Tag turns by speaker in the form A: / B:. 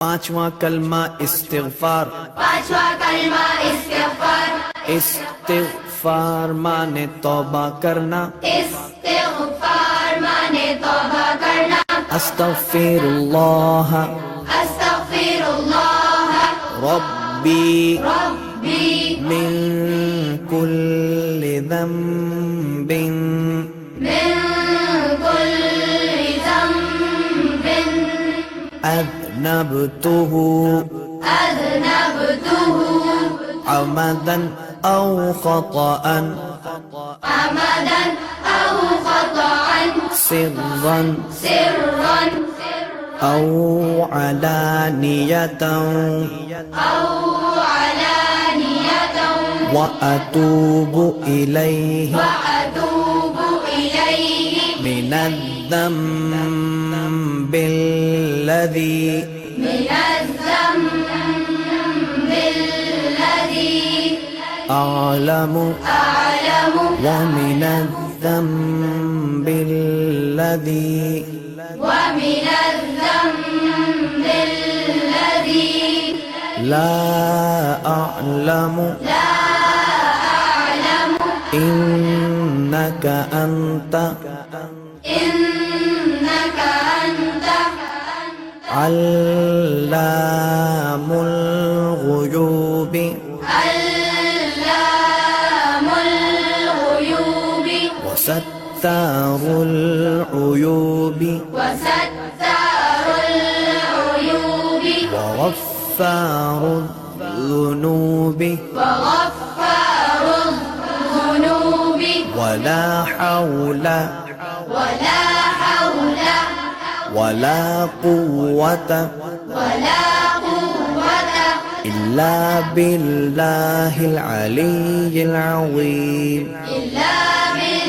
A: पांचवा कलमा इस्तिग़फ़ार।
B: पांचवा कलमा इस्तिग़फ़ार।
A: इस्तिग़फ़ार माने तौबा करना।
B: इस्तिग़फ़ार माने तौबा करना।
A: अस्तग़फ़िरुल्लाह
B: अस्तग़फ़िरुल्लाह
A: रब्बी
B: रब्बी
A: मिन कुल्लि ज़ंबिन
B: मिन कुल्लि ज़ंबिन
A: अज़नबतुहु
B: अज़नबतुहु
A: अमदन औ ख़तअन
B: अमदन औ ख़तअन
A: सिर्रन
B: सिर्रन
A: औ अलानियतन
B: औ अलानियतन
A: व अतूबु इलैहि
B: وأتوب إليه
A: मिनज़्ज़ंबिल्लज़ी
B: من الذنب الذي
A: أعلم
B: أعلم
A: ومن الذنب الذي
B: ومن الذنب الذي
A: لا أعلم
B: لا أعلم
A: إنك أنت
B: إنك أنت
A: علام الغيوب
B: علام الغيوب
A: وستار العيوب
B: وستار العيوب
A: وغفار الذنوب
B: وغفار الذنوب
A: ولا حول
B: ولا حول
A: ولا قوة
B: ولا قوة
A: إلا بالله العلي العظيم.
B: إلا بالله